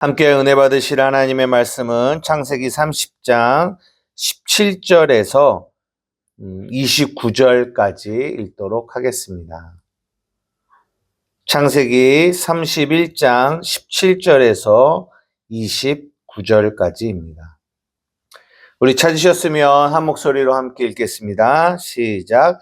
함께 은혜 받으실 하나님의 말씀은 창세기 30장 17절에서 29절까지 읽도록 하겠습니다. 창세기 31장 17절에서 29절까지입니다. 우리 찾으셨으면 한 목소리로 함께 읽겠습니다. 시작.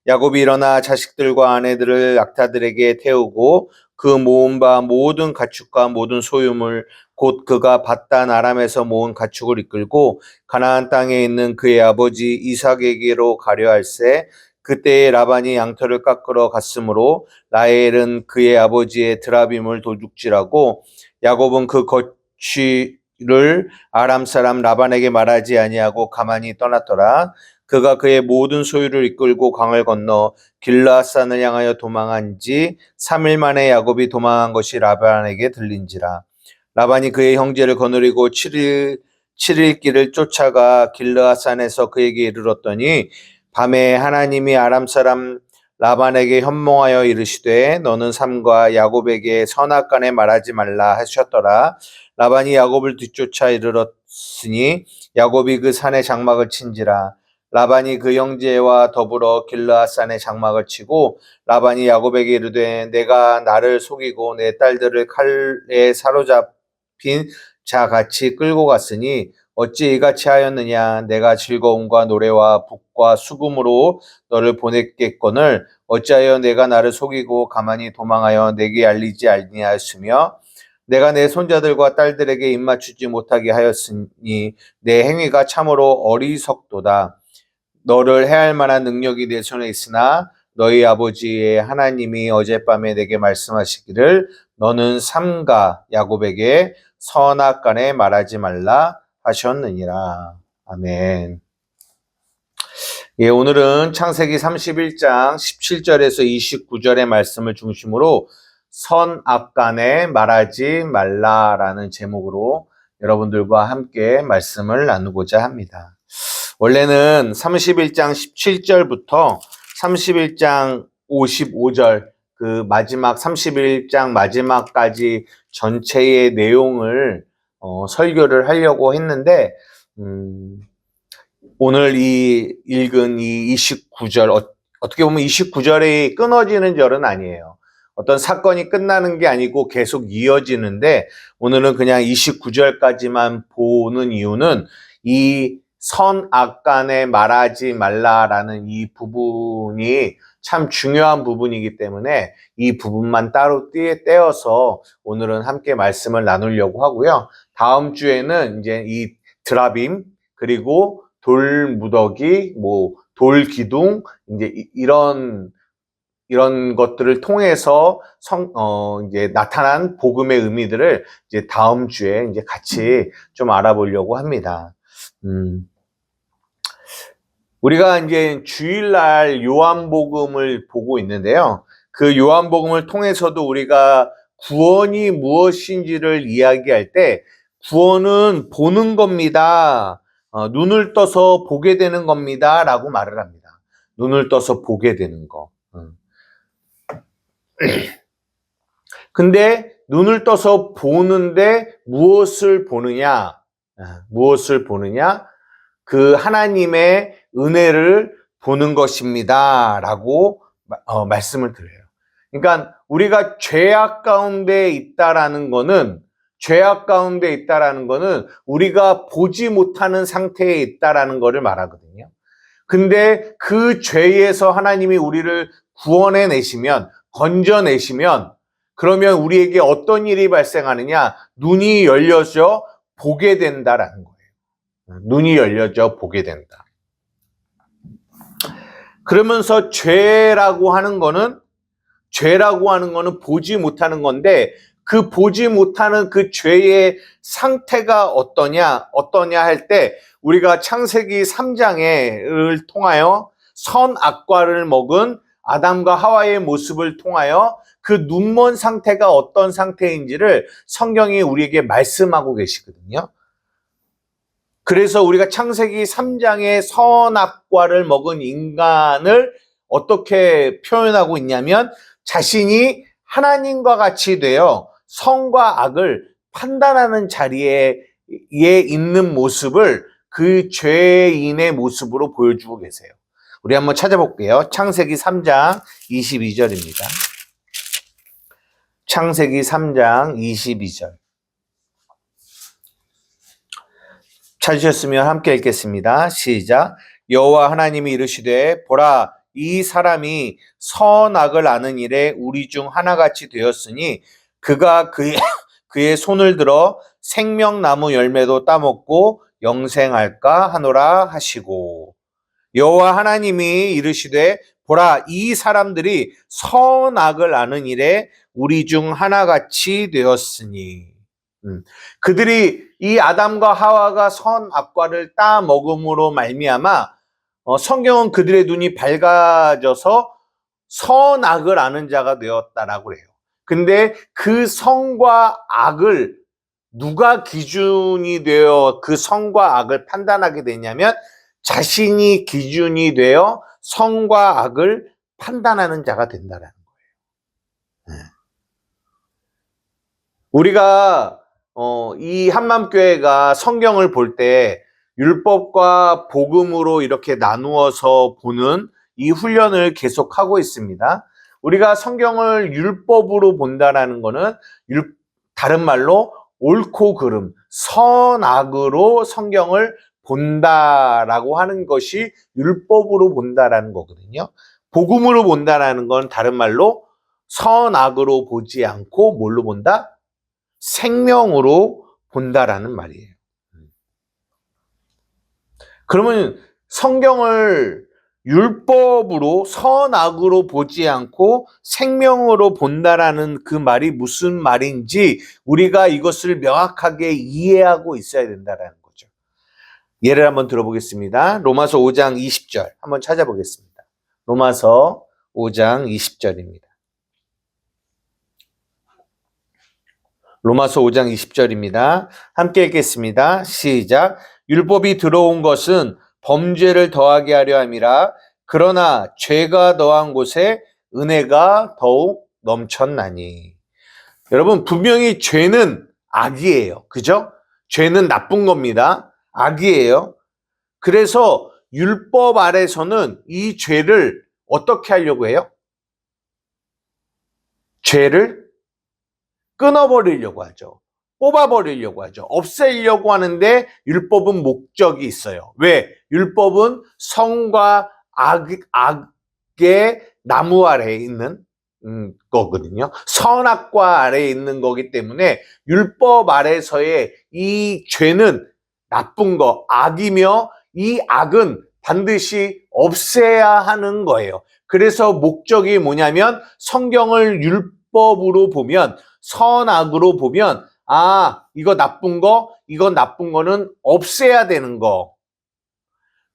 야곱이 일어나 자식들과 아내들을 낙타들에게 태우고 그 모은 바 모든 가축과 모든 소유물 곧 그가 밧단 아람에서 모은 가축을 이끌고 가나안 땅에 있는 그의 아버지 이삭에게로 가려 할새 그때에 라반이 양털을 깎으러 갔으므로 라헬은 그의 아버지의 드라빔을 도둑질하고 야곱은 그 거취를 아람 사람 라반에게 말하지 아니하고 가만히 떠났더라. 그가 그의 모든 소유를 이끌고 강을 건너 길르앗산을 향하여 도망한 지 3일 만에 야곱이 도망한 것이 라반에게 들린지라. 라반이 그의 형제를 거느리고 7일 길을 쫓아가 길르앗산에서 그에게 이르렀더니 밤에 하나님이 아람 사람 라반에게 현몽하여 이르시되 너는 삼가 야곱에게 선악간에 말하지 말라 하셨더라. 라반이 야곱을 뒤쫓아 이르렀으니 야곱이 그 산에 장막을 친지라. 라반이 그 형제와 더불어 길르앗산에 장막을 치고 라반이 야곱에게 이르되 내가 나를 속이고 내 딸들을 칼에 사로잡힌 자같이 끌고 갔으니 어찌 이같이 하였느냐. 내가 즐거움과 노래와 북과 수금으로 너를 보냈겠거늘 어찌하여 내가 나를 속이고 가만히 도망하여 내게 알리지 아니하였으며 내가 내 손자들과 딸들에게 입맞추지 못하게 하였으니 내 행위가 참으로 어리석도다. 너를 해할 만한 능력이 내 손에 있으나 너희 아버지의 하나님이 어젯밤에 내게 말씀하시기를 너는 삼가 야곱에게 선악간에 말하지 말라 하셨느니라. 아멘. 예, 오늘은 창세기 31장 17절에서 29절의 말씀을 중심으로 선악간에 말하지 말라라는 제목으로 여러분들과 함께 말씀을 나누고자 합니다. 원래는 31장 17절부터 31장 55절 그 마지막 31장 마지막까지 전체의 내용을 설교를 하려고 했는데 오늘 읽은 이 29절 어떻게 보면 29절이 끊어지는 절은 아니에요. 어떤 사건이 끝나는 게 아니고 계속 이어지는데 오늘은 그냥 29절까지만 보는 이유는 이 선악간에 말하지 말라라는 이 부분이 참 중요한 부분이기 때문에 이 부분만 따로 떼어서 오늘은 함께 말씀을 나누려고 하고요. 다음 주에는 이제 이 드라빔 그리고 돌무더기, 돌기둥 이제 이런 것들을 통해서 이제 나타난 복음의 의미들을 이제 다음 주에 이제 같이 좀 알아보려고 합니다. 우리가 이제 주일날 요한복음을 보고 있는데요. 그 요한복음을 통해서도 우리가 구원이 무엇인지를 이야기할 때 구원은 보는 겁니다. 눈을 떠서 보게 되는 겁니다. 라고 말을 합니다. 눈을 떠서 보게 되는 거. 근데 눈을 떠서 보는데 무엇을 보느냐? 무엇을 보느냐? 그 하나님의 은혜를 보는 것입니다. 라고 말씀을 드려요. 그러니까 우리가 죄악 가운데 있다라는 거는 우리가 보지 못하는 상태에 있다라는 것을 말하거든요. 근데 그 죄에서 하나님이 우리를 구원해내시면, 건져내시면, 그러면 우리에게 어떤 일이 발생하느냐? 눈이 열려져 보게 된다라는 거예요. 눈이 열려져 보게 된다. 그러면서 죄라고 하는 거는 보지 못하는 건데 그 보지 못하는 그 죄의 상태가 어떠냐 할 때 우리가 창세기 3장을 통하여 선악과를 먹은 아담과 하와의 모습을 통하여 그 눈먼 상태가 어떤 상태인지를 성경이 우리에게 말씀하고 계시거든요. 그래서 우리가 창세기 3장의 선악과를 먹은 인간을 어떻게 표현하고 있냐면 자신이 하나님과 같이 되어 선과 악을 판단하는 자리에 있는 모습을 그 죄인의 모습으로 보여주고 계세요. 우리 한번 찾아볼게요. 창세기 3장 22절입니다. 창세기 3장 22절. 찾으셨으면 함께 읽겠습니다. 시작. 여호와 하나님이 이르시되 보라 이 사람이 선악을 아는 일에 우리 중 하나같이 되었으니 그가 그의 손을 들어 생명나무 열매도 따먹고 영생할까 하노라 하시고, 여호와 하나님이 이르시되 보라 이 사람들이 선악을 아는 일에 우리 중 하나같이 되었으니, 그들이 이 아담과 하와가 선악과를 따 먹음으로 말미암아 성경은 그들의 눈이 밝아져서 선악을 아는 자가 되었다라고 해요. 근데 그 선과 악을 누가 기준이 되어 그 선과 악을 판단하게 되냐면 자신이 기준이 되어 선과 악을 판단하는 자가 된다라는 거예요. 우리가 이 한맘교회가 성경을 볼 때 율법과 복음으로 이렇게 나누어서 보는 이 훈련을 계속하고 있습니다. 우리가 성경을 율법으로 본다라는 것은 다른 말로 옳고 그름, 선악으로 성경을 본다라고 하는 것이 율법으로 본다라는 거거든요. 복음으로 본다라는 건 다른 말로 선악으로 보지 않고 뭘로 본다? 생명으로 본다라는 말이에요. 그러면 성경을 율법으로 선악으로 보지 않고 생명으로 본다라는 그 말이 무슨 말인지 우리가 이것을 명확하게 이해하고 있어야 된다라는 거죠. 예를 한번 들어보겠습니다. 로마서 5장 20절 한번 찾아보겠습니다. 로마서 5장 20절입니다. 로마서 5장 20절입니다. 함께 읽겠습니다. 시작. 율법이 들어온 것은 범죄를 더하게 하려 함이라. 그러나 죄가 더한 곳에 은혜가 더욱 넘쳤나니. 여러분, 분명히 죄는 악이에요. 그죠? 죄는 나쁜 겁니다. 악이에요. 그래서 율법 아래서는 이 죄를 어떻게 하려고 해요? 죄를 끊어버리려고 하죠. 뽑아버리려고 하죠. 없애려고 하는데 율법은 목적이 있어요. 왜? 율법은 성과 악의 나무 아래에 있는 거거든요. 선악과 아래에 있는 거기 때문에 율법 아래서의 이 죄는 나쁜 거, 악이며 이 악은 반드시 없애야 하는 거예요. 그래서 목적이 뭐냐면 성경을 율법으로 보면 선악으로 보면 이거 나쁜 거, 이거 나쁜 거는 없애야 되는 거.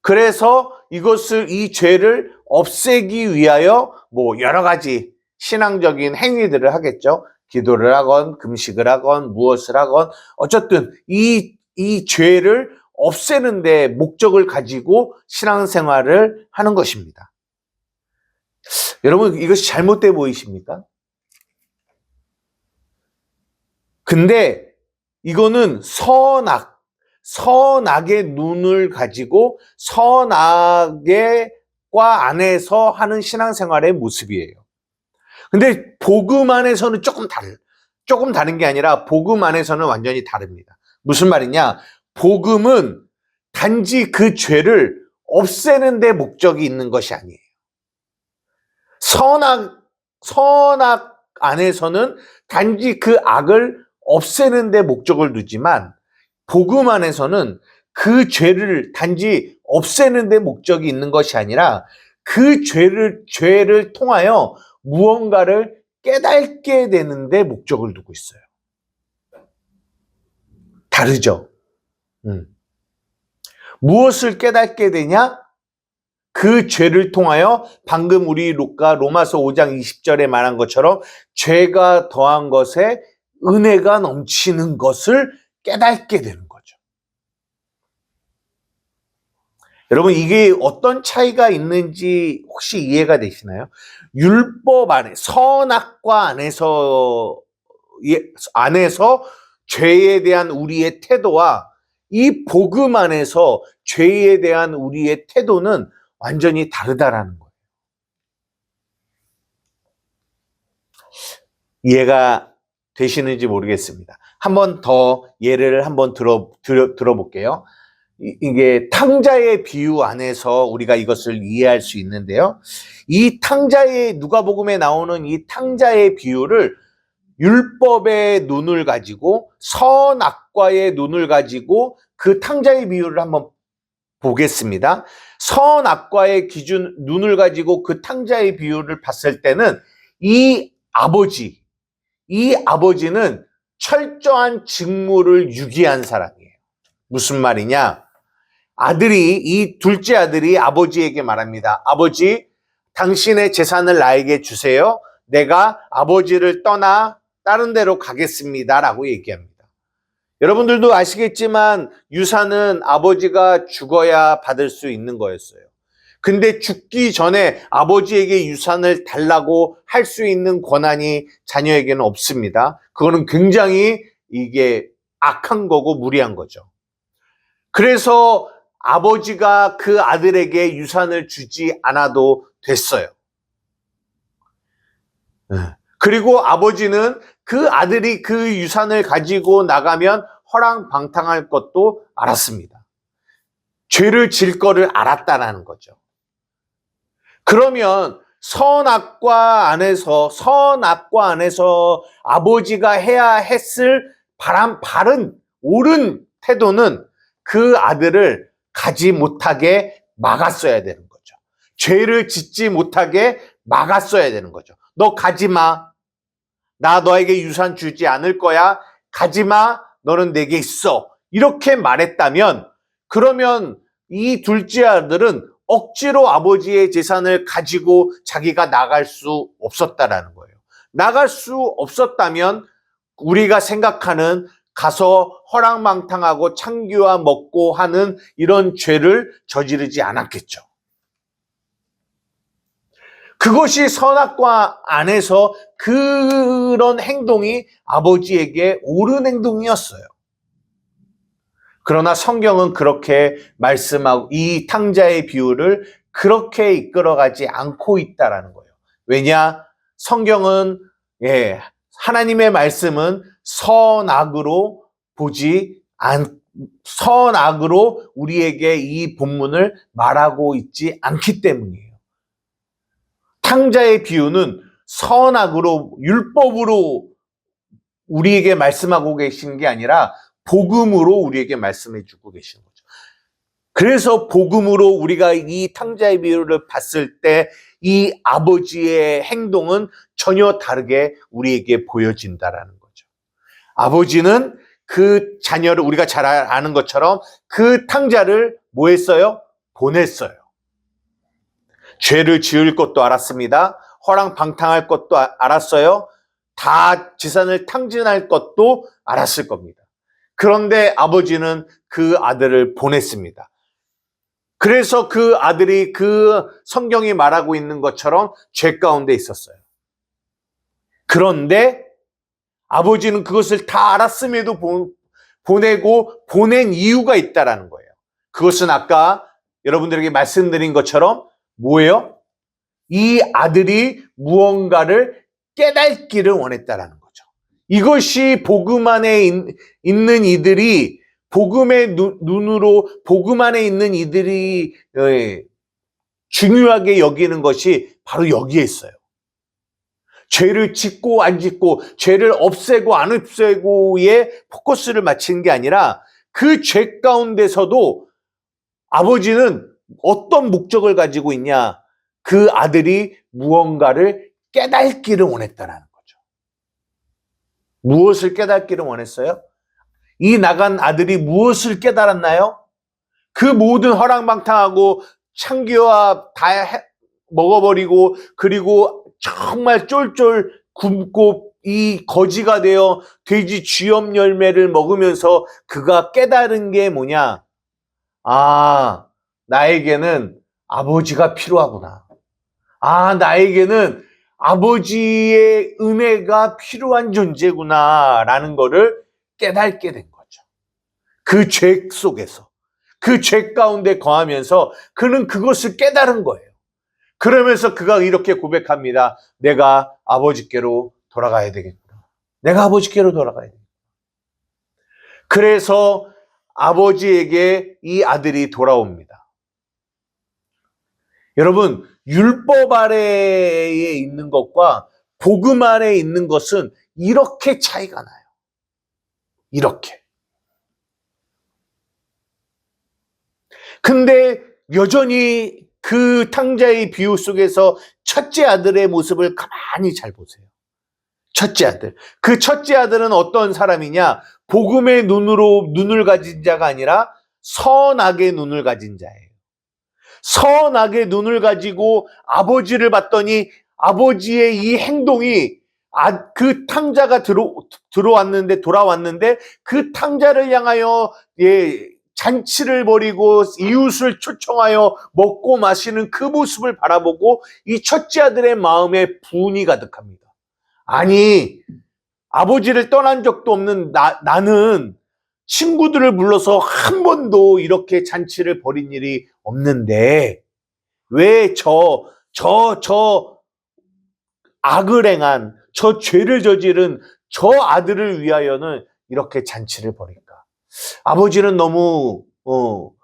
그래서 이 죄를 없애기 위하여 여러 가지 신앙적인 행위들을 하겠죠. 기도를 하건, 금식을 하건, 무엇을 하건, 어쨌든 이 죄를 없애는데 목적을 가지고 신앙생활을 하는 것입니다. 여러분, 이것이 잘못돼 보이십니까? 근데 이거는 선악의 눈을 가지고 선악의 과 안에서 하는 신앙생활의 모습이에요. 근데 복음 안에서는 조금 다른 게 아니라 복음 안에서는 완전히 다릅니다. 무슨 말이냐? 복음은 단지 그 죄를 없애는 데 목적이 있는 것이 아니에요. 선악 안에서는 단지 그 악을 없애는 데 목적을 두지만 복음 안에서는 그 죄를 단지 없애는 데 목적이 있는 것이 아니라 그 죄를 통하여 무언가를 깨닫게 되는 데 목적을 두고 있어요. 다르죠? 무엇을 깨닫게 되냐? 그 죄를 통하여 방금 우리 로마서 5장 20절에 말한 것처럼 죄가 더한 것에 은혜가 넘치는 것을 깨닫게 되는 거죠. 여러분, 이게 어떤 차이가 있는지 혹시 이해가 되시나요? 율법 안에, 선악과 안에서 죄에 대한 우리의 태도와 이 복음 안에서 죄에 대한 우리의 태도는 완전히 다르다라는 거예요. 이해가 되시는지 모르겠습니다. 한 번 더 예를 한번 들어볼게요. 이게 탕자의 비유 안에서 우리가 이것을 이해할 수 있는데요. 이 탕자의, 누가복음에 나오는 이 탕자의 비유를 율법의 눈을 가지고 선악과의 눈을 가지고 그 탕자의 비유를 한번 보겠습니다. 선악과의 기준 눈을 가지고 그 탕자의 비유를 봤을 때는 이 아버지는 철저한 직무를 유기한 사람이에요. 무슨 말이냐? 이 둘째 아들이 아버지에게 말합니다. 아버지, 당신의 재산을 나에게 주세요. 내가 아버지를 떠나 다른 데로 가겠습니다. 라고 얘기합니다. 여러분들도 아시겠지만 유산은 아버지가 죽어야 받을 수 있는 거였어요. 근데 죽기 전에 아버지에게 유산을 달라고 할 수 있는 권한이 자녀에게는 없습니다. 그거는 굉장히 이게 악한 거고 무리한 거죠. 그래서 아버지가 그 아들에게 유산을 주지 않아도 됐어요. 그리고 아버지는 그 아들이 그 유산을 가지고 나가면 허랑방탕할 것도 알았습니다. 죄를 질 거를 알았다라는 거죠. 그러면 선악과 안에서 아버지가 해야 했을 바른 옳은 태도는 그 아들을 가지 못하게 막았어야 되는 거죠. 죄를 짓지 못하게 막았어야 되는 거죠. 너 가지 마. 나 너에게 유산 주지 않을 거야. 가지 마. 너는 내게 있어. 이렇게 말했다면, 그러면 이 둘째 아들은 억지로 아버지의 재산을 가지고 자기가 나갈 수 없었다라는 거예요. 나갈 수 없었다면 우리가 생각하는 가서 허랑방탕하고 창기와 먹고 하는 이런 죄를 저지르지 않았겠죠. 그것이 선악과 안에서 그런 행동이 아버지에게 옳은 행동이었어요. 그러나 성경은 그렇게 말씀하고 이 탕자의 비유를 그렇게 이끌어가지 않고 있다라는 거예요. 왜냐? 성경은 하나님의 말씀은 선악으로 우리에게 이 본문을 말하고 있지 않기 때문이에요. 탕자의 비유는 선악으로, 율법으로 우리에게 말씀하고 계시는 게 아니라 복음으로 우리에게 말씀해 주고 계시는 거죠. 그래서 복음으로 우리가 이 탕자의 비유를 봤을 때 이 아버지의 행동은 전혀 다르게 우리에게 보여진다라는 거죠. 아버지는 그 자녀를, 우리가 잘 아는 것처럼 그 탕자를 뭐 했어요? 보냈어요. 죄를 지을 것도 알았습니다. 허랑방탕할 것도 알았어요. 다 재산을 탕진할 것도 알았을 겁니다. 그런데 아버지는 그 아들을 보냈습니다. 그래서 그 아들이 그 성경이 말하고 있는 것처럼 죄 가운데 있었어요. 그런데 아버지는 그것을 다 알았음에도 보낸 이유가 있다라는 거예요. 그것은 아까 여러분들에게 말씀드린 것처럼 뭐예요? 이 아들이 무언가를 깨닫기를 원했다라는 거죠. 이것이 복음 안에 있는 이들이, 복음의 눈으로 복음 안에 있는 이들이 중요하게 여기는 것이 바로 여기에 있어요. 죄를 짓고 안 짓고, 죄를 없애고 안 없애고에 포커스를 맞추는 게 아니라 그 죄 가운데서도 아버지는 어떤 목적을 가지고 있냐? 그 아들이 무언가를 깨닫기를 원했다라는 거죠. 무엇을 깨닫기를 원했어요? 이 나간 아들이 무엇을 깨달았나요? 그 모든 허랑방탕하고 창기와 다 먹어버리고, 그리고 정말 쫄쫄 굶고 이 거지가 되어 돼지 쥐염 열매를 먹으면서 그가 깨달은 게 뭐냐? 아, 나에게는 아버지가 필요하구나. 아, 나에게는 아버지의 은혜가 필요한 존재구나 라는 거를 깨닫게 된 거죠. 그 죄 속에서, 그 죄 가운데 거하면서 그는 그것을 깨달은 거예요. 그러면서 그가 이렇게 고백합니다. 내가 아버지께로 돌아가야 되겠구나. 내가 아버지께로 돌아가야 되겠구나. 그래서 아버지에게 이 아들이 돌아옵니다. 여러분, 율법 아래에 있는 것과 복음 아래에 있는 것은 이렇게 차이가 나요. 이렇게. 근데 여전히 그 탕자의 비유 속에서 첫째 아들의 모습을 가만히 잘 보세요. 첫째 아들. 그 첫째 아들은 어떤 사람이냐? 복음의 눈을 가진 자가 아니라 선악의 눈을 가진 자예요. 선악의 눈을 가지고 아버지를 봤더니 아버지의 이 행동이 그 탕자가 돌아왔는데 그 탕자를 향하여 잔치를 벌이고 이웃을 초청하여 먹고 마시는 그 모습을 바라보고 이 첫째 아들의 마음에 분이 가득합니다. 아니, 아버지를 떠난 적도 없는 나는 친구들을 불러서 한 번도 이렇게 잔치를 벌인 일이 없는데 왜 저 악을 행한 저 죄를 저지른 저 아들을 위하여는 이렇게 잔치를 벌일까? 아버지는 너무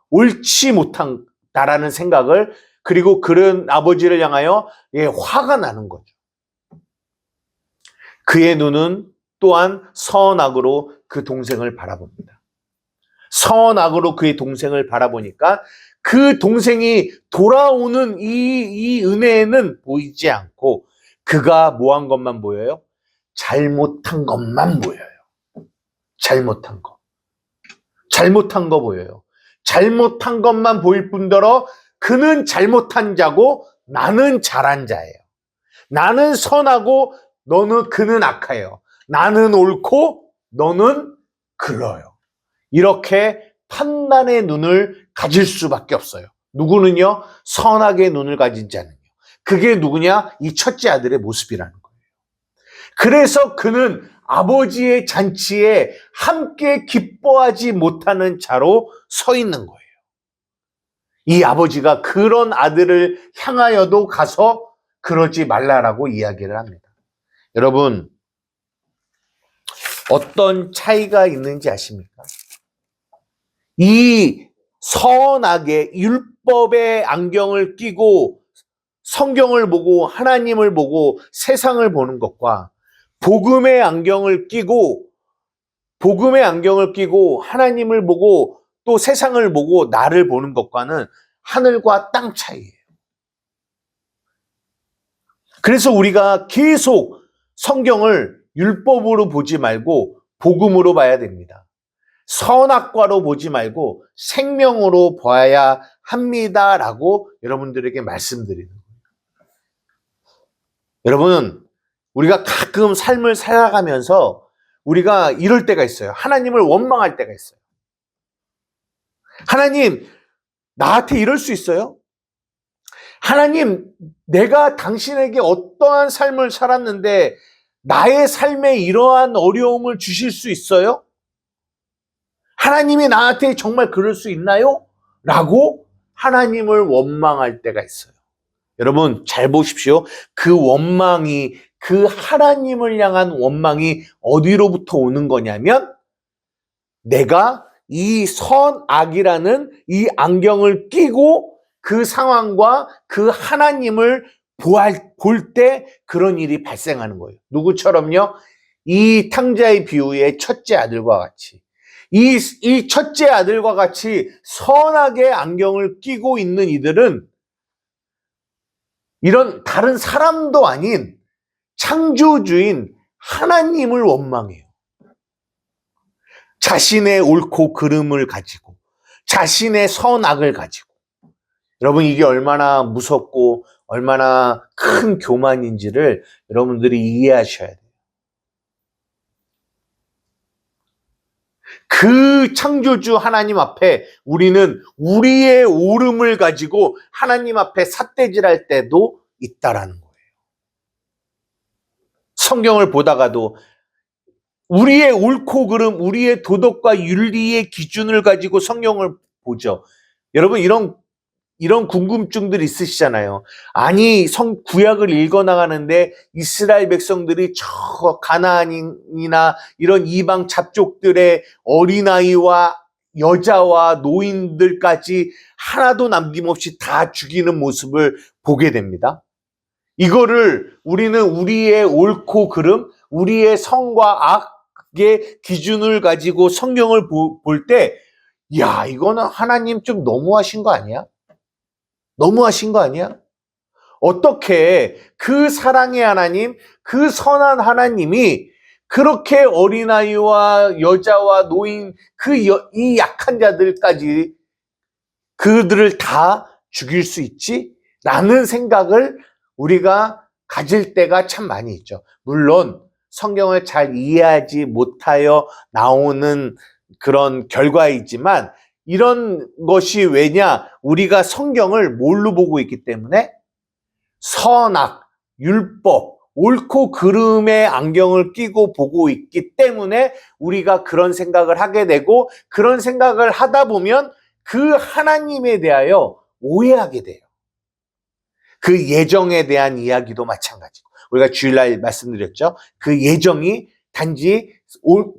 옳지 못한다라는 생각을, 그리고 그런 아버지를 향하여 화가 나는 거죠. 그의 눈은 또한 선악으로 그 동생을 바라봅니다. 선악으로 그의 동생을 바라보니까 그 동생이 돌아오는 이 은혜에는 보이지 않고 그가 뭐한 것만 보여요? 잘못한 것만 보여요. 잘못한 거. 잘못한 거 보여요. 잘못한 것만 보일 뿐더러 그는 잘못한 자고 나는 잘한 자예요. 나는 선하고 그는 악해요. 나는 옳고 너는 그러요. 이렇게 판단의 눈을 가질 수밖에 없어요. 누구는요? 선악의 눈을 가진 자는요. 그게 누구냐? 이 첫째 아들의 모습이라는 거예요. 그래서 그는 아버지의 잔치에 함께 기뻐하지 못하는 자로 서 있는 거예요. 이 아버지가 그런 아들을 향하여도 가서 그러지 말라라고 이야기를 합니다. 여러분, 어떤 차이가 있는지 아십니까? 이 선악의 율법의 안경을 끼고 성경을 보고 하나님을 보고 세상을 보는 것과 복음의 안경을 끼고 하나님을 보고 또 세상을 보고 나를 보는 것과는 하늘과 땅 차이예요. 그래서 우리가 계속 성경을 율법으로 보지 말고 복음으로 봐야 됩니다. 선악과로 보지 말고 생명으로 봐야 합니다라고 여러분들에게 말씀드리는 거예요. 여러분, 우리가 가끔 삶을 살아가면서 우리가 이럴 때가 있어요. 하나님을 원망할 때가 있어요. 하나님, 나한테 이럴 수 있어요? 하나님, 내가 당신에게 어떠한 삶을 살았는데 나의 삶에 이러한 어려움을 주실 수 있어요? 하나님이 나한테 정말 그럴 수 있나요? 라고 하나님을 원망할 때가 있어요. 여러분, 잘 보십시오. 그 원망이, 그 하나님을 향한 원망이 어디로부터 오는 거냐면 내가 이 선악이라는 이 안경을 끼고 그 상황과 그 하나님을 볼 때 그런 일이 발생하는 거예요. 누구처럼요? 이 탕자의 비유의 첫째 아들과 같이. 이 첫째 아들과 같이 선악의 안경을 끼고 있는 이들은 이런 다른 사람도 아닌 창조주인 하나님을 원망해요. 자신의 옳고 그름을 가지고, 자신의 선악을 가지고. 여러분, 이게 얼마나 무섭고 얼마나 큰 교만인지를 여러분들이 이해하셔야 돼요. 그 창조주 하나님 앞에 우리는 우리의 옳음을 가지고 하나님 앞에 삿대질할 때도 있다라는 거예요. 성경을 보다가도 우리의 옳고 그름, 우리의 도덕과 윤리의 기준을 가지고 성경을 보죠. 여러분, 이런 궁금증들 있으시잖아요. 아니, 구약을 읽어나가는데 이스라엘 백성들이 저 가나안이나 이런 이방 잡족들의 어린아이와 여자와 노인들까지 하나도 남김없이 다 죽이는 모습을 보게 됩니다. 이거를 우리는 우리의 옳고 그름, 우리의 성과 악의 기준을 가지고 성경을 볼 때, 야, 이거는 하나님 좀 너무하신 거 아니야? 너무하신 거 아니야? 어떻게 그 사랑의 하나님, 그 선한 하나님이 그렇게 어린아이와 여자와 노인, 이 약한 자들까지 그들을 다 죽일 수 있지? 라는 생각을 우리가 가질 때가 참 많이 있죠. 물론 성경을 잘 이해하지 못하여 나오는 그런 결과이지만 이런 것이 왜냐? 우리가 성경을 뭘로 보고 있기 때문에 선악, 율법, 옳고 그름의 안경을 끼고 보고 있기 때문에 우리가 그런 생각을 하게 되고 그런 생각을 하다 보면 그 하나님에 대하여 오해하게 돼요. 그 예정에 대한 이야기도 마찬가지고 우리가 주일날 말씀드렸죠. 그 예정이 단지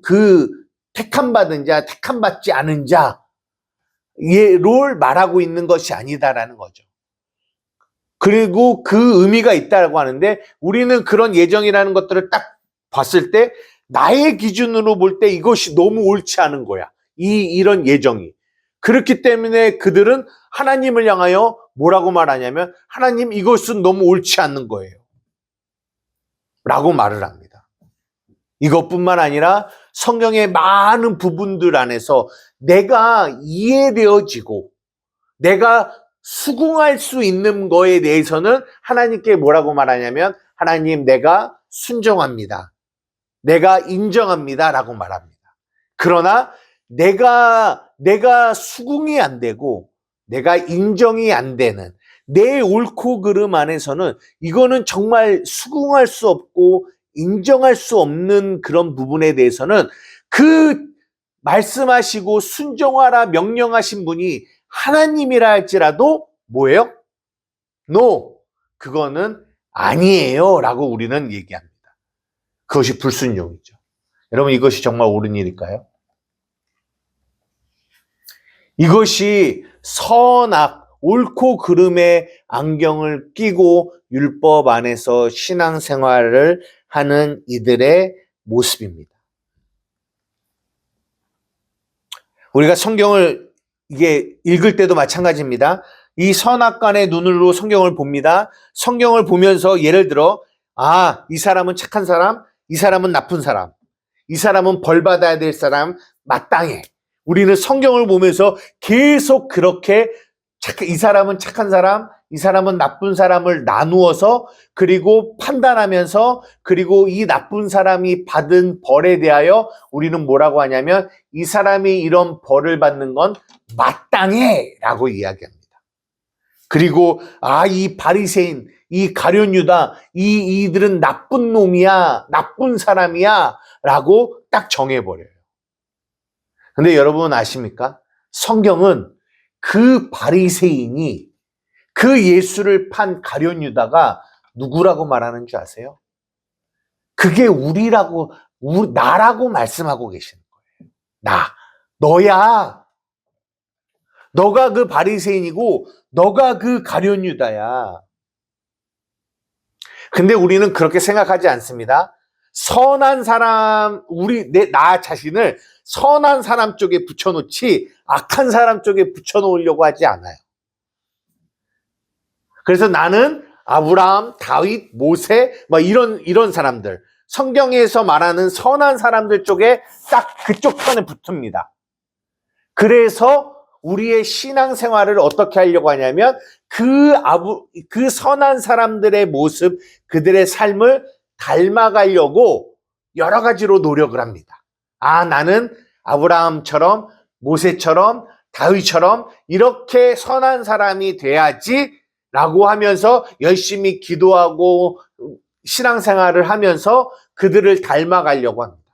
그 택함받은 자, 택함받지 않은 자를 말하고 있는 것이 아니다라는 거죠. 그리고 그 의미가 있다고 하는데 우리는 그런 예정이라는 것들을 딱 봤을 때 나의 기준으로 볼 때 이것이 너무 옳지 않은 거야. 이런 예정이. 그렇기 때문에 그들은 하나님을 향하여 뭐라고 말하냐면 하나님 이것은 너무 옳지 않는 거예요. 라고 말을 합니다. 이것뿐만 아니라 성경의 많은 부분들 안에서 내가 이해되어지고 내가 수긍할 수 있는 거에 대해서는 하나님께 뭐라고 말하냐면 하나님 내가 순종합니다. 내가 인정합니다. 라고 말합니다. 그러나 내가 수긍이 안 되고 내가 인정이 안 되는 내 옳고 그름 안에서는 이거는 정말 수긍할 수 없고 인정할 수 없는 그런 부분에 대해서는 그 말씀하시고 순종하라 명령하신 분이 하나님이라 할지라도 뭐예요? No, 그거는 아니에요 라고 우리는 얘기합니다. 그것이 불순종이죠. 여러분 이것이 정말 옳은 일일까요? 이것이 선악, 옳고 그름의 안경을 끼고 율법 안에서 신앙생활을 하는 이들의 모습입니다. 우리가 성경을 이게 읽을 때도 마찬가지입니다. 이 선악간의 눈으로 성경을 봅니다. 성경을 보면서 예를 들어 이 사람은 착한 사람, 이 사람은 나쁜 사람, 이 사람은 벌 받아야 될 사람 마땅해. 우리는 성경을 보면서 계속 그렇게 이 사람은 착한 사람, 이 사람은 나쁜 사람을 나누어서 그리고 판단하면서 그리고 이 나쁜 사람이 받은 벌에 대하여 우리는 뭐라고 하냐면 이 사람이 이런 벌을 받는 건 마땅해 라고 이야기합니다. 그리고 이 바리새인, 이 가룟 유다, 이들은 나쁜 놈이야, 나쁜 사람이야 라고 딱 정해버려요. 근데 여러분 아십니까? 성경은 그 바리새인이 그 예수를 판 가룟 유다가 누구라고 말하는 줄 아세요? 그게 나라고 말씀하고 계시는 거예요. 너야. 너가 그 바리새인이고 너가 그 가룟 유다야. 근데 우리는 그렇게 생각하지 않습니다. 선한 사람, 나 자신을 선한 사람 쪽에 붙여놓지 악한 사람 쪽에 붙여놓으려고 하지 않아요. 그래서 나는 아브라함, 다윗, 모세, 이런 사람들, 성경에서 말하는 선한 사람들 쪽에 딱 그쪽 편에 붙습니다. 그래서 우리의 신앙생활을 어떻게 하려고 하냐면 그 선한 사람들의 모습, 그들의 삶을 닮아가려고 여러 가지로 노력을 합니다. 나는 아브라함처럼 모세처럼 다윗처럼 이렇게 선한 사람이 돼야지 라고 하면서 열심히 기도하고 신앙생활을 하면서 그들을 닮아가려고 합니다.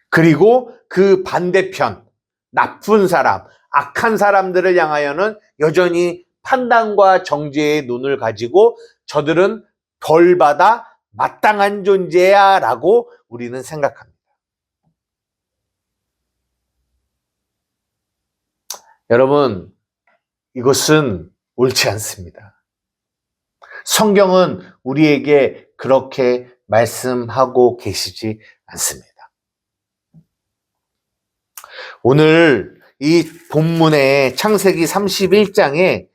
그리고 그 반대편, 나쁜 사람, 악한 사람들을 향하여는 여전히 판단과 정죄의 눈을 가지고 저들은 벌받아 마땅한 존재야 라고 우리는 생각합니다. 여러분, 이것은 옳지 않습니다. 성경은 우리에게 그렇게 말씀하고 계시지 않습니다. 오늘 이 본문의 창세기 31장에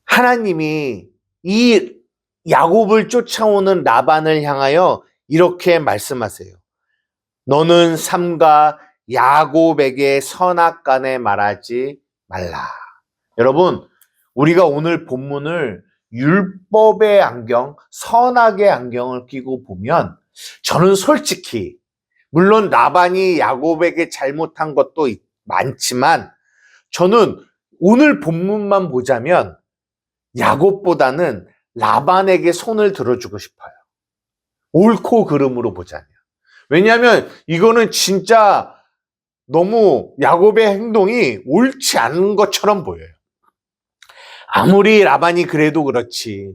하나님이 이 야곱을 쫓아오는 라반을 향하여 이렇게 말씀하세요. 너는 삼가 야곱에게 선악간에 말하지 말라. 여러분, 우리가 오늘 본문을 율법의 안경, 선악의 안경을 끼고 보면 저는 솔직히 물론 라반이 야곱에게 잘못한 것도 많지만 저는 오늘 본문만 보자면 야곱보다는 라반에게 손을 들어주고 싶어요. 옳고 그름으로 보자면. 왜냐하면 이거는 진짜 너무 야곱의 행동이 옳지 않은 것처럼 보여요. 아무리 라반이 그래도 그렇지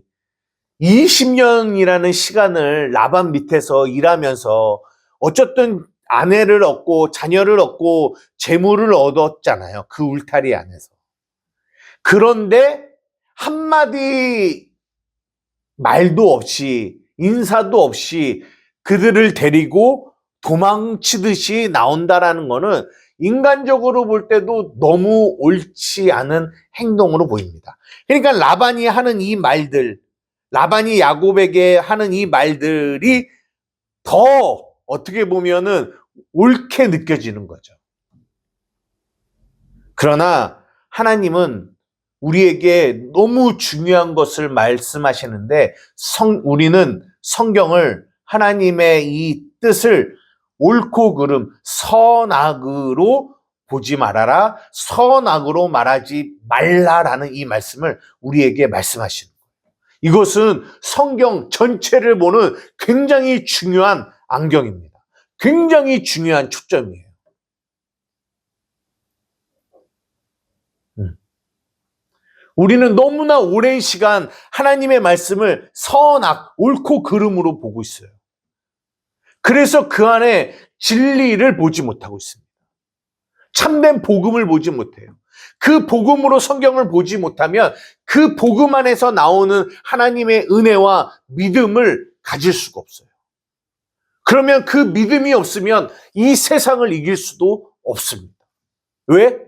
20년이라는 시간을 라반 밑에서 일하면서 어쨌든 아내를 얻고 자녀를 얻고 재물을 얻었잖아요. 그 울타리 안에서. 그런데 한마디 말도 없이 인사도 없이 그들을 데리고 도망치듯이 나온다라는 거는 인간적으로 볼 때도 너무 옳지 않은 행동으로 보입니다. 그러니까 라반이 하는 이 말들, 라반이 야곱에게 하는 이 말들이 더 어떻게 보면은 옳게 느껴지는 거죠. 그러나 하나님은 우리에게 너무 중요한 것을 말씀하시는데 우리는 성경을 하나님의 이 뜻을 옳고 그름, 선악으로 보지 말아라, 선악으로 말하지 말라라는 이 말씀을 우리에게 말씀하시는 거예요. 이것은 성경 전체를 보는 굉장히 중요한 안경입니다. 굉장히 중요한 초점이에요. 우리는 너무나 오랜 시간 하나님의 말씀을 선악, 옳고 그름으로 보고 있어요. 그래서 그 안에 진리를 보지 못하고 있습니다. 참된 복음을 보지 못해요. 그 복음으로 성경을 보지 못하면 그 복음 안에서 나오는 하나님의 은혜와 믿음을 가질 수가 없어요. 그러면 그 믿음이 없으면 이 세상을 이길 수도 없습니다. 왜?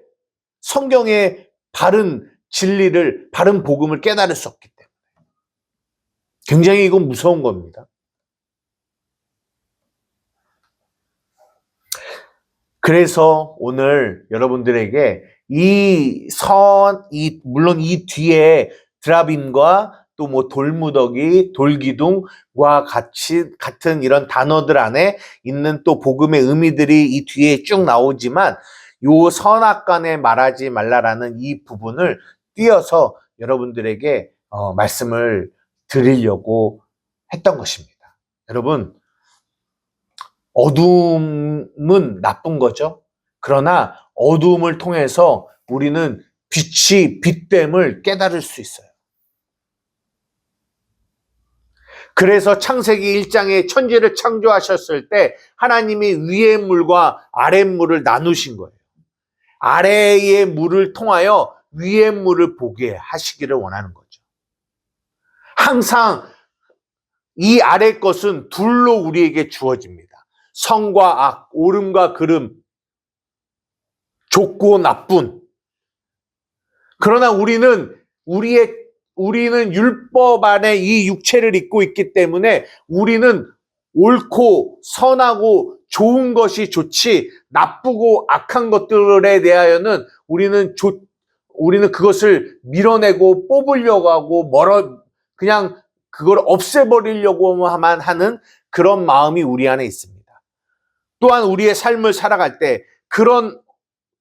성경의 바른 진리를, 바른 복음을 깨달을 수 없기 때문에. 굉장히 이건 무서운 겁니다. 그래서 오늘 여러분들에게 물론 이 뒤에 드라빔과 또 뭐 돌무더기, 돌기둥과 같은 이런 단어들 안에 있는 또 복음의 의미들이 이 뒤에 쭉 나오지만 요 선악간에 말하지 말라라는 이 부분을 띄어서 여러분들에게 말씀을 드리려고 했던 것입니다. 여러분, 어두움은 나쁜 거죠. 그러나 어두움을 통해서 우리는 빛됨을 깨달을 수 있어요. 그래서 창세기 1장에 천지를 창조하셨을 때 하나님이 위의 물과 아래 물을 나누신 거예요. 아래의 물을 통하여 위의 물을 보게 하시기를 원하는 거죠. 항상 이 아래 것은 둘로 우리에게 주어집니다. 선과 악, 옳음과 그름, 좋고 나쁜. 그러나 우리는 율법 안에 이 육체를 입고 있기 때문에 우리는 옳고 선하고 좋은 것이 좋지 나쁘고 악한 것들에 대하여는 우리는 그것을 밀어내고 뽑으려고 하고 그냥 그걸 없애버리려고만 하는 그런 마음이 우리 안에 있습니다. 또한 우리의 삶을 살아갈 때 그런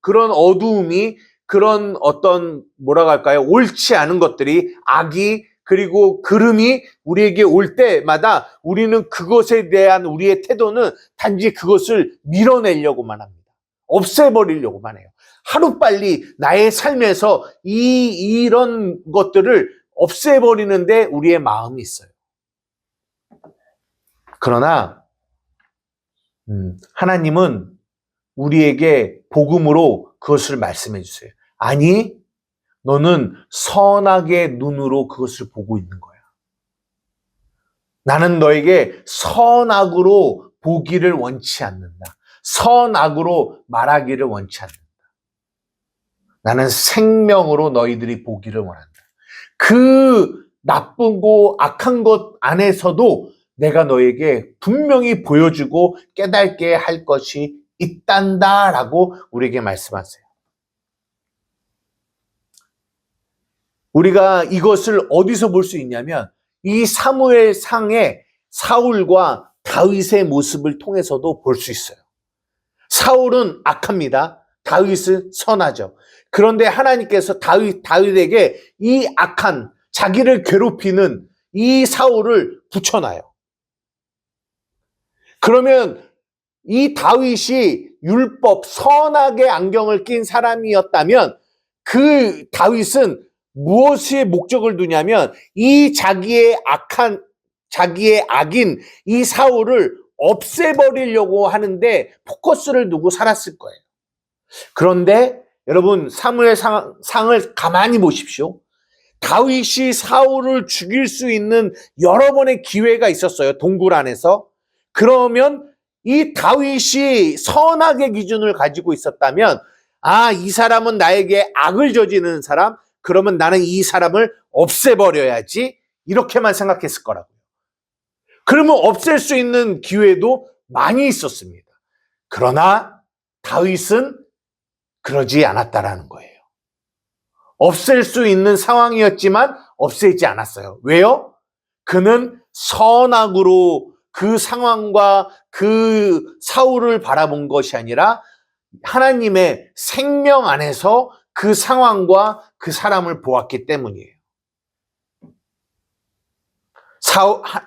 어두움이 그런 어떤 옳지 않은 것들이 악이 그리고 그름이 우리에게 올 때마다 우리는 그것에 대한 우리의 태도는 단지 그것을 밀어내려고만 합니다. 없애버리려고만 해요. 하루빨리 나의 삶에서 이런 것들을 없애버리는데 우리의 마음이 있어요. 그러나 하나님은 우리에게 복음으로 그것을 말씀해 주세요. 아니, 너는 선악의 눈으로 그것을 보고 있는 거야. 나는 너에게 선악으로 보기를 원치 않는다. 선악으로 말하기를 원치 않는다. 나는 생명으로 너희들이 보기를 원한다. 그 나쁘고 악한 것 안에서도 내가 너에게 분명히 보여주고 깨닫게 할 것이 있단다라고 우리에게 말씀하세요. 우리가 이것을 어디서 볼 수 있냐면 이 사무엘상의 사울과 다윗의 모습을 통해서도 볼 수 있어요. 사울은 악합니다. 다윗은 선하죠. 그런데 하나님께서 다윗에게 이 악한 자기를 괴롭히는 이 사울을 붙여놔요. 그러면 이 다윗이 율법, 선악의 안경을 낀 사람이었다면 그 다윗은 무엇의 목적을 두냐면 이 자기의 악인 이 사울을 없애버리려고 하는데 포커스를 두고 살았을 거예요. 그런데 여러분 사무엘상을 가만히 보십시오. 다윗이 사울을 죽일 수 있는 여러 번의 기회가 있었어요. 동굴 안에서. 그러면 이 다윗이 선악의 기준을 가지고 있었다면 이 사람은 나에게 악을 저지르는 사람, 그러면 나는 이 사람을 없애버려야지, 이렇게만 생각했을 거라고요. 그러면 없앨 수 있는 기회도 많이 있었습니다. 그러나 다윗은 그러지 않았다라는 거예요. 없앨 수 있는 상황이었지만 없애지 않았어요. 왜요? 그는 선악으로 그 상황과 그 사울을 바라본 것이 아니라 하나님의 생명 안에서 그 상황과 그 사람을 보았기 때문이에요.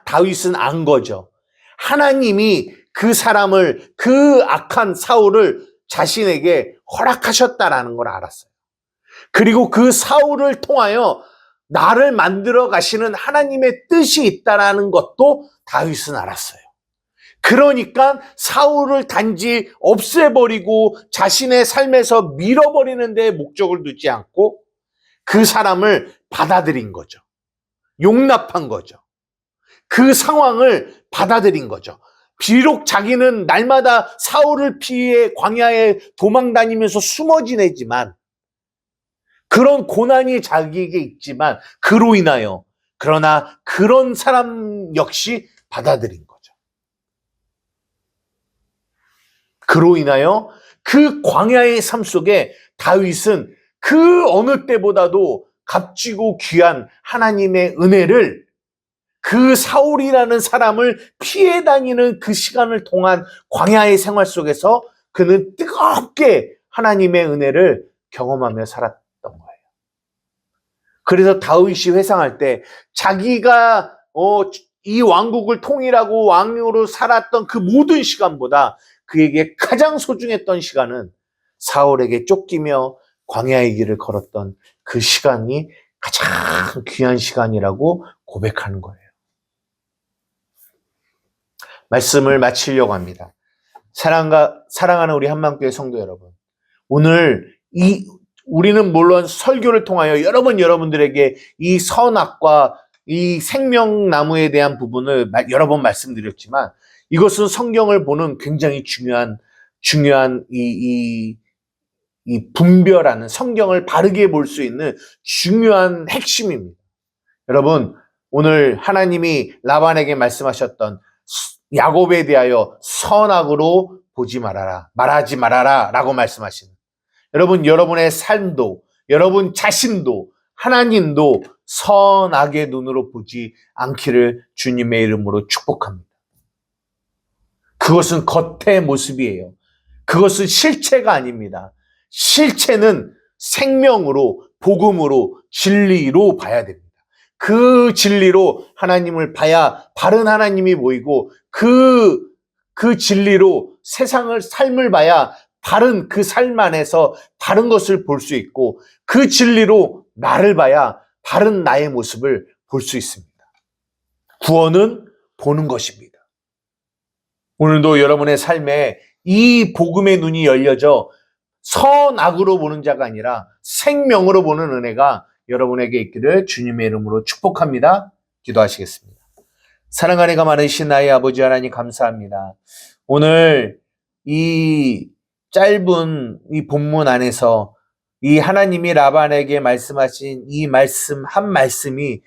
다윗은 안 거죠. 하나님이 그 사람을, 그 악한 사울을 자신에게 허락하셨다라는 걸 알았어요. 그리고 그 사울을 통하여 나를 만들어 가시는 하나님의 뜻이 있다라는 것도 다윗은 알았어요. 그러니까 사울을 단지 없애버리고 자신의 삶에서 밀어버리는 데 목적을 두지 않고 그 사람을 받아들인 거죠. 용납한 거죠. 그 상황을 받아들인 거죠. 비록 자기는 날마다 사울을 피해 광야에 도망 다니면서 숨어 지내지만 그런 고난이 자기에게 있지만 그로 인하여, 그러나 그런 사람 역시 받아들인 거죠. 그로 인하여 그 광야의 삶 속에 다윗은 그 어느 때보다도 값지고 귀한 하나님의 은혜를, 그 사울이라는 사람을 피해 다니는 그 시간을 통한 광야의 생활 속에서 그는 뜨겁게 하나님의 은혜를 경험하며 살았던 거예요. 그래서 다윗이 회상할 때 자기가 이 왕국을 통일하고 왕으로 살았던 그 모든 시간보다 그에게 가장 소중했던 시간은 사울에게 쫓기며 광야의 길을 걸었던 그 시간이 가장 귀한 시간이라고 고백하는 거예요. 말씀을 마치려고 합니다. 사랑하는 우리 한마음교회 성도 여러분, 오늘 우리는 물론 설교를 통하여 여러 번 여러분들에게 이 선악과 이 생명나무에 대한 부분을 여러 번 말씀드렸지만 이것은 성경을 보는 굉장히 중요한 이 분별하는, 성경을 바르게 볼 수 있는 중요한 핵심입니다. 여러분, 오늘 하나님이 라반에게 말씀하셨던 야곱에 대하여 선악으로 보지 말아라, 말하지 말아라 라고 말씀하시는, 여러분, 여러분의 삶도, 여러분 자신도, 하나님도 선악의 눈으로 보지 않기를 주님의 이름으로 축복합니다. 그것은 겉의 모습이에요. 그것은 실체가 아닙니다. 실체는 생명으로, 복음으로, 진리로 봐야 됩니다. 그 진리로 하나님을 봐야 바른 하나님이 보이고 그 진리로 삶을 봐야 바른 그 삶 안에서 바른 것을 볼 수 있고 그 진리로 나를 봐야 바른 나의 모습을 볼 수 있습니다. 구원은 보는 것입니다. 오늘도 여러분의 삶에 이 복음의 눈이 열려져 선악으로 보는 자가 아니라 생명으로 보는 은혜가 여러분에게 있기를 주님의 이름으로 축복합니다. 기도하시겠습니다. 사랑 은혜가 많으신 나의 아버지 하나님 감사합니다. 오늘 이 짧은 이 본문 안에서 이 하나님이 라반에게 말씀하신 이 말씀 한 말씀이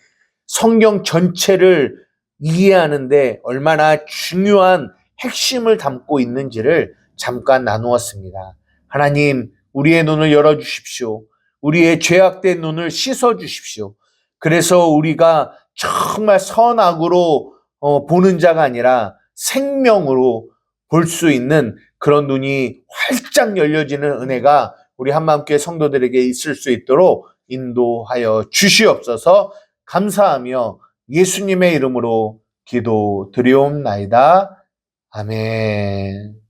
성경 전체를 이해하는데 얼마나 중요한 핵심을 담고 있는지를 잠깐 나누었습니다. 하나님, 우리의 눈을 열어주십시오. 우리의 죄악된 눈을 씻어주십시오. 그래서 우리가 정말 선악으로 보는 자가 아니라 생명으로 볼 수 있는 그런 눈이 활짝 열려지는 은혜가 우리 한마음교회 성도들에게 있을 수 있도록 인도하여 주시옵소서. 감사하며 예수님의 이름으로 기도드리옵나이다. 아멘.